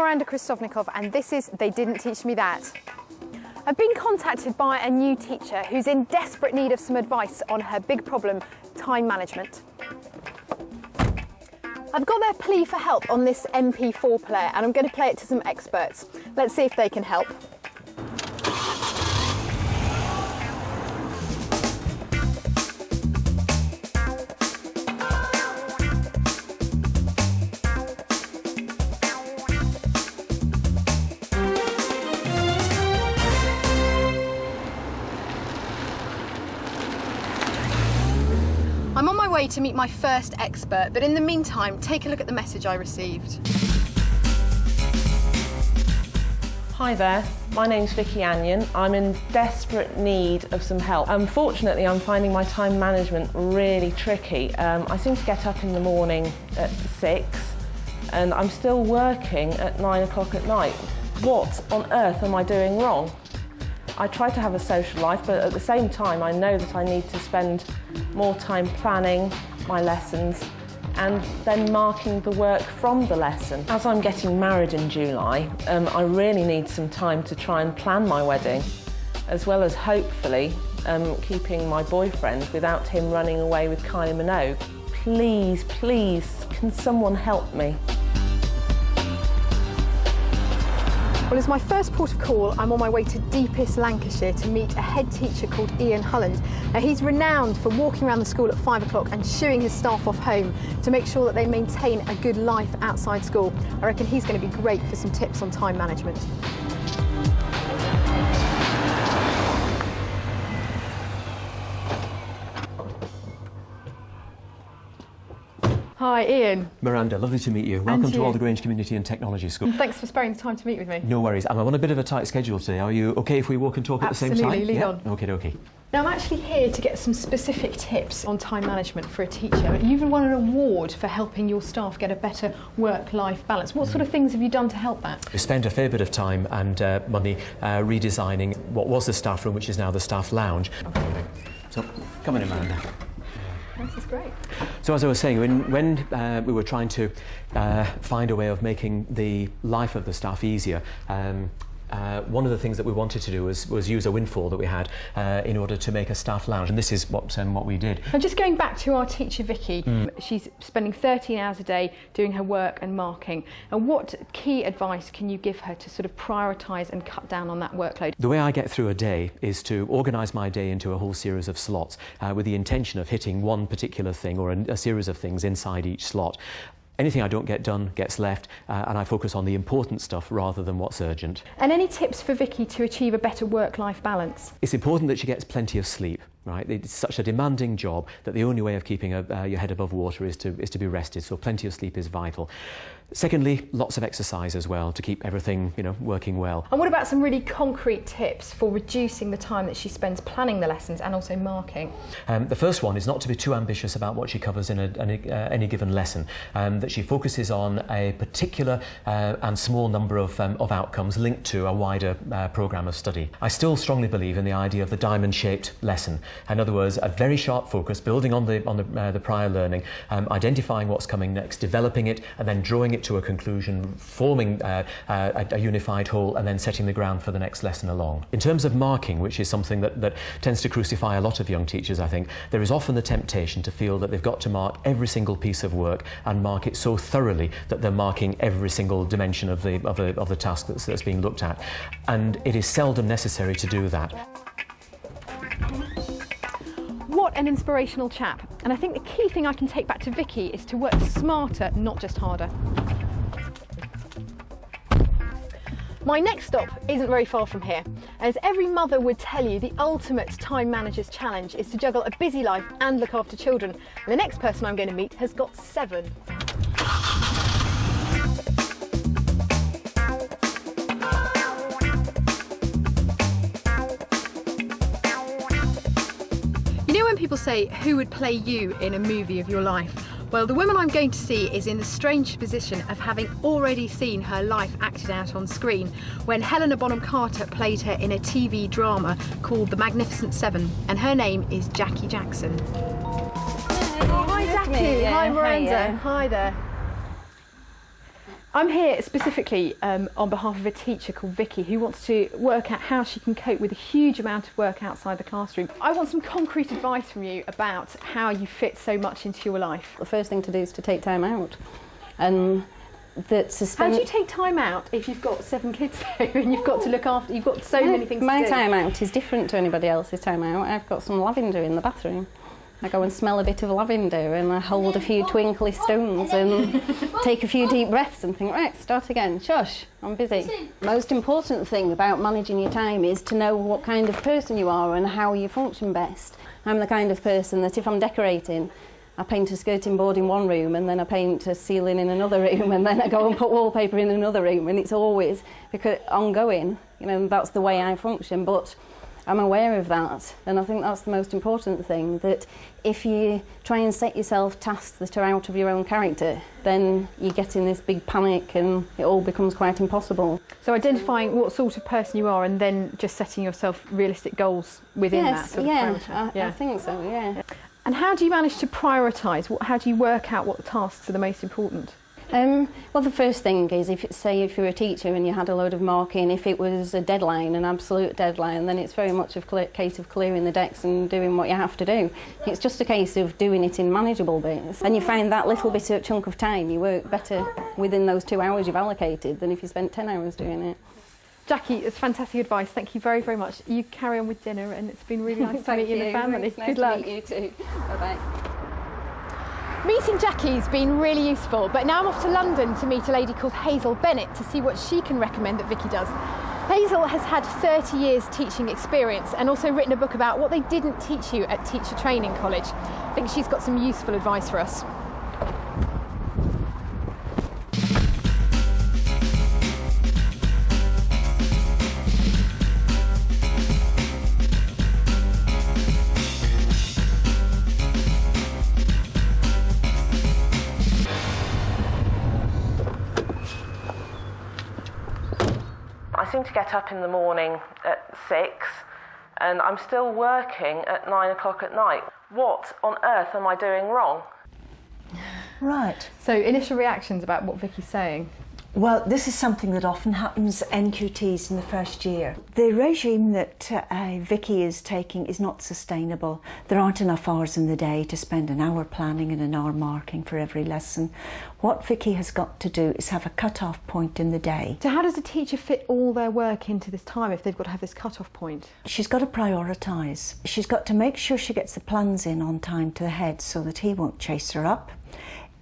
Miranda Kristovnikov, and this is They Didn't Teach Me That. I've been contacted by a new teacher who's in desperate need of some advice on her big problem, time management. I've got their plea for help on this MP4 player, and I'm going to play it to some experts. Let's see if they can help. I'm on my way to meet my first expert, but in the meantime, take a look at the message I received. Hi there, my name's Vicky Anyon. I'm in desperate need of some help. Unfortunately, I'm finding my time management really tricky. I seem to get up in the morning at 6 and I'm still working at 9 o'clock at night. What on earth am I doing wrong? I try to have a social life, but at the same time I know that I need to spend more time planning my lessons and then marking the work from the lesson. As I'm getting married in July, I really need some time to try and plan my wedding, as well as hopefully keeping my boyfriend without him running away with Kylie Minogue. Please, please, can someone help me? Well, as my first port of call, I'm on my way to deepest Lancashire to meet a head teacher called Ian Hulland. Now, he's renowned for walking around the school at 5 o'clock and shooing his staff off home to make sure that they maintain a good life outside school. I reckon he's going to be great for some tips on time management. Hi, Ian. Miranda, lovely to meet you. Welcome to Alder Grange Community and Technology School. Thanks for sparing the time to meet with me. No worries. I'm on a bit of a tight schedule today. Are you okay if we walk and talk at the same time? Absolutely, lead on. Okay. Now, I'm actually here to get some specific tips on time management for a teacher. You've won an award for helping your staff get a better work-life balance. What sort of things have you done to help that? We spent a fair bit of time and money redesigning what was the staff room, which is now the staff lounge. Okay. So, come on in, Miranda. This is great. So as I was saying, when we were trying to find a way of making the life of the staff easier, one of the things that we wanted to do was use a windfall that we had in order to make a staff lounge, and this is what we did. And just going back to our teacher Vicky, she's spending 13 hours a day doing her work and marking. And what key advice can you give her to sort of prioritise and cut down on that workload? The way I get through a day is to organise my day into a whole series of slots with the intention of hitting one particular thing or a series of things inside each slot. Anything I don't get done gets left, and I focus on the important stuff rather than what's urgent. And any tips for Vicky to achieve a better work-life balance? It's important that she gets plenty of sleep. Right, it's such a demanding job that the only way of keeping your head above water is to be rested. So plenty of sleep is vital. Secondly, lots of exercise as well to keep everything, working well. And what about some really concrete tips for reducing the time that she spends planning the lessons and also marking? The first one is not to be too ambitious about what she covers in any given lesson. That she focuses on a particular and small number of outcomes linked to a wider programme of study. I still strongly believe in the idea of the diamond-shaped lesson. In other words, a very sharp focus, building on the prior learning, identifying what's coming next, developing it, and then drawing it to a conclusion, forming a unified whole, and then setting the ground for the next lesson along. In terms of marking, which is something that tends to crucify a lot of young teachers, I think, there is often the temptation to feel that they've got to mark every single piece of work and mark it so thoroughly that they're marking every single dimension of the task that's being looked at. And it is seldom necessary to do that. What an inspirational chap. And I think the key thing I can take back to Vicky is to work smarter, not just harder. My next stop isn't very far from here. As every mother would tell you, the ultimate time manager's challenge is to juggle a busy life and look after children. And the next person I'm going to meet has got 7. When people say, who would play you in a movie of your life? Well, the woman I'm going to see is in the strange position of having already seen her life acted out on screen when Helena Bonham Carter played her in a TV drama called The Magnificent Seven, and her name is Jackie Jackson. Hi, Jackie. Hi, Miranda. Hi there. I'm here specifically on behalf of a teacher called Vicky who wants to work out how she can cope with a huge amount of work outside the classroom. I want some concrete advice from you about how you fit so much into your life. The first thing to do is to take time out. And how do you take time out if you've got 7 kids though, and you've got to look after, you've got so many things to do? My time out is different to anybody else's time out. I've got some lavender in the bathroom. I go and smell a bit of lavender and I hold a few twinkly stones and take a few deep breaths and think, right, start again, shush, I'm busy. Most important thing about managing your time is to know what kind of person you are and how you function best. I'm the kind of person that if I'm decorating, I paint a skirting board in one room and then I paint a ceiling in another room and then I go and put wallpaper in another room, and it's always because ongoing, you know, that's the way I function. But I'm aware of that, and I think that's the most important thing, that if you try and set yourself tasks that are out of your own character, then you get in this big panic and it all becomes quite impossible. So identifying what sort of person you are and then just setting yourself realistic goals within that sort of parameter. I think so, yeah. And how do you manage to prioritise? How do you work out what tasks are the most important? Well, the first thing is, if you're a teacher and you had a load of marking, if it was a deadline, an absolute deadline, then it's very much a case of clearing the decks and doing what you have to do. It's just a case of doing it in manageable bits. And you find that little bit of chunk of time, you work better within those 2 hours you've allocated than if you spent 10 hours doing it. Jackie, it's fantastic advice. Thank you very, very much. You carry on with dinner, and it's been really nice to meet you and the family. Good luck. Nice to meet you too. Bye-bye. Meeting Jackie's been really useful, but now I'm off to London to meet a lady called Hazel Bennett to see what she can recommend that Vicky does. Hazel has had 30 years teaching experience and also written a book about what they didn't teach you at Teacher Training College. I think she's got some useful advice for us. I seem to get up in the morning at 6 and I'm still working at 9 o'clock at night. What on earth am I doing wrong? Right. So initial reactions about what Vicky's saying? Well, this is something that often happens NQTs in the first year. The regime that Vicky is taking is not sustainable. There aren't enough hours in the day to spend an hour planning and an hour marking for every lesson. What Vicky has got to do is have a cut-off point in the day. So how does a teacher fit all their work into this time if they've got to have this cut-off point? She's got to prioritise. She's got to make sure she gets the plans in on time to the head so that he won't chase her up.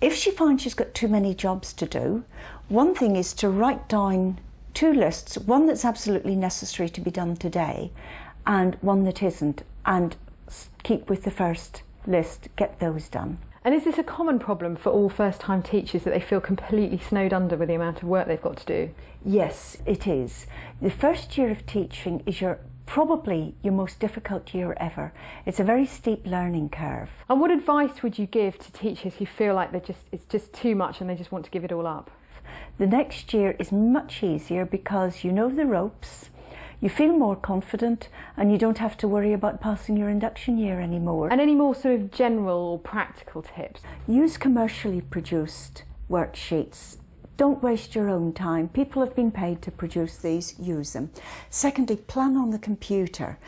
If she finds she's got too many jobs to do, one thing is to write down 2 lists, one that's absolutely necessary to be done today and one that isn't, and keep with the first list, get those done. And is this a common problem for all first-time teachers, that they feel completely snowed under with the amount of work they've got to do? Yes, it is. The first year of teaching is probably your most difficult year ever. It's a very steep learning curve. And what advice would you give to teachers who feel like it's just too much and they just want to give it all up? The next year is much easier because you know the ropes, you feel more confident, and you don't have to worry about passing your induction year anymore. And any more sort of general or practical tips? Use commercially produced worksheets. Don't waste your own time. People have been paid to produce these, use them. Secondly, plan on the computer.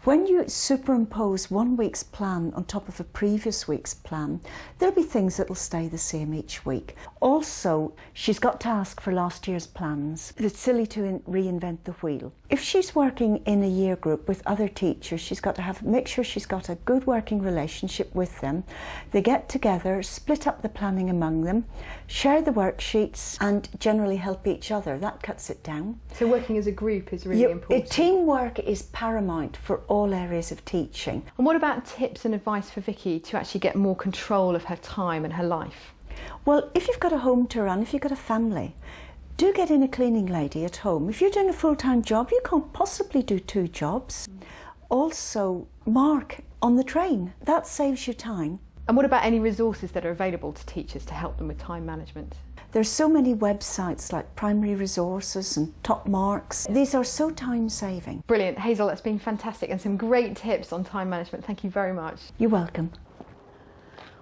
When you superimpose one week's plan on top of a previous week's plan, there'll be things that will stay the same each week. Also, she's got to ask for last year's plans. It's silly to reinvent the wheel. If she's working in a year group with other teachers, she's got to make sure she's got a good working relationship with them. They get together, split up the planning among them, share the worksheets, and generally help each other. That cuts it down. So working as a group is really important. Teamwork is paramount for all areas of teaching. And what about tips and advice for Vicky to actually get more control of her time and her life? Well, if you've got a home to run, if you've got a family, do get in a cleaning lady at home. If you're doing a full-time job, you can't possibly do 2 jobs. Also, mark on the train. That saves you time. And what about any resources that are available to teachers to help them with time management? There's so many websites like Primary Resources and Top Marks. These are so time-saving. Brilliant. Hazel, that's been fantastic and some great tips on time management. Thank you very much. You're welcome.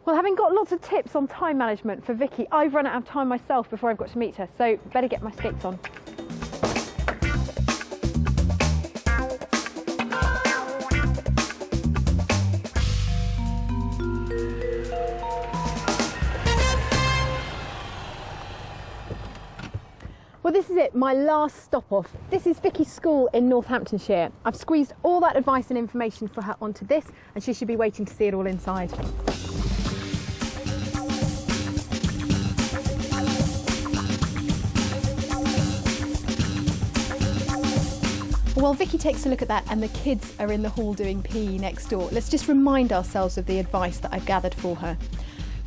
Well, having got lots of tips on time management for Vicky, I've run out of time myself before I've got to meet her, so better get my skates on. Well, this is it, my last stop off. This is Vicky's school in Northamptonshire. I've squeezed all that advice and information for her onto this, and she should be waiting to see it all inside. While Vicky takes a look at that and the kids are in the hall doing PE next door, let's just remind ourselves of the advice that I've gathered for her.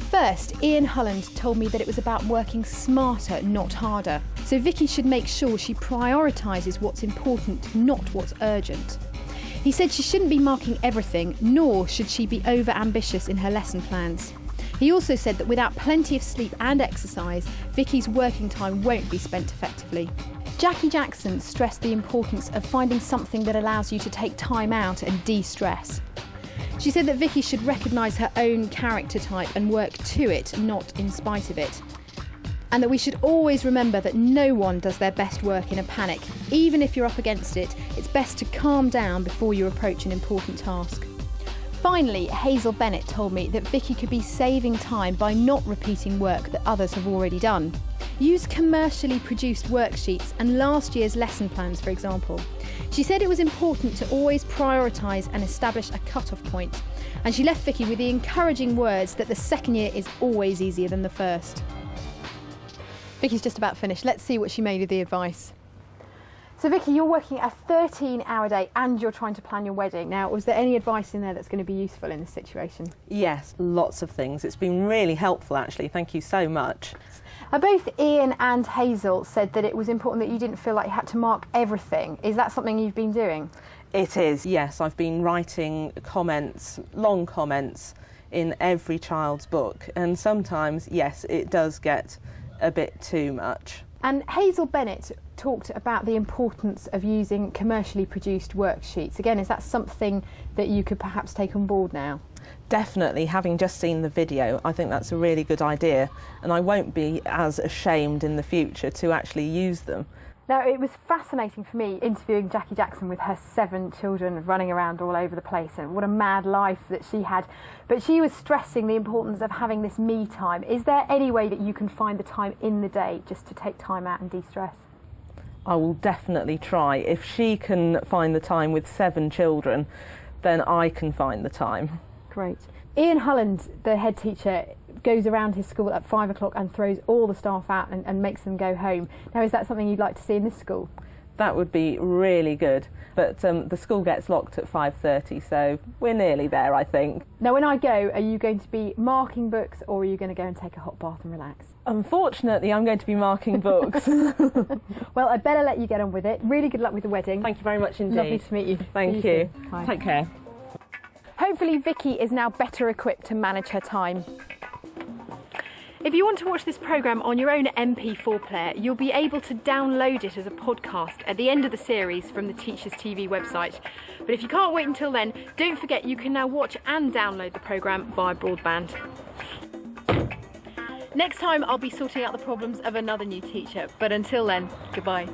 First, Ian Holland told me that it was about working smarter, not harder. So Vicky should make sure she prioritises what's important, not what's urgent. He said she shouldn't be marking everything, nor should she be over-ambitious in her lesson plans. He also said that without plenty of sleep and exercise, Vicky's working time won't be spent effectively. Jackie Jackson stressed the importance of finding something that allows you to take time out and de-stress. She said that Vicky should recognise her own character type and work to it, not in spite of it. And that we should always remember that no one does their best work in a panic. Even if you're up against it, it's best to calm down before you approach an important task. Finally, Hazel Bennett told me that Vicky could be saving time by not repeating work that others have already done. Use commercially produced worksheets and last year's lesson plans, for example. She said it was important to always prioritise and establish a cut-off point, and she left Vicky with the encouraging words that the second year is always easier than the first. Vicky's just about finished. Let's see what she made of the advice. So Vicky, you're working a 13-hour day and you're trying to plan your wedding. Now, was there any advice in there that's going to be useful in this situation? Yes, lots of things. It's been really helpful, actually. Thank you so much. Both Ian and Hazel said that it was important that you didn't feel like you had to mark everything. Is that something you've been doing? It is, yes. I've been writing comments, long comments, in every child's book. And sometimes, yes, it does get a bit too much. And Hazel Bennett talked about the importance of using commercially produced worksheets. Again, is that something that you could perhaps take on board now? Definitely, having just seen the video, I think that's a really good idea, and I won't be as ashamed in the future to actually use them. Now, it was fascinating for me interviewing Jackie Jackson with her 7 children running around all over the place, and what a mad life that she had. But she was stressing the importance of having this me time. Is there any way that you can find the time in the day just to take time out and de-stress? I will definitely try. If she can find the time with 7 children, then I can find the time. Great. Ian Holland, the head teacher, goes around his school at 5 o'clock and throws all the staff out and makes them go home. Now, is that something you'd like to see in this school? That would be really good. But the school gets locked at 5:30, so we're nearly there, I think. Now, when I go, are you going to be marking books or are you going to go and take a hot bath and relax? Unfortunately, I'm going to be marking books. Well, I'd better let you get on with it. Really good luck with the wedding. Thank you very much indeed. Lovely to meet you. Thank See you. soon. Bye. Take care. Hopefully Vicky is now better equipped to manage her time. If you want to watch this programme on your own MP4 player, you'll be able to download it as a podcast at the end of the series from the Teachers TV website. But if you can't wait until then, don't forget you can now watch and download the programme via broadband. Next time I'll be sorting out the problems of another new teacher, but until then, goodbye.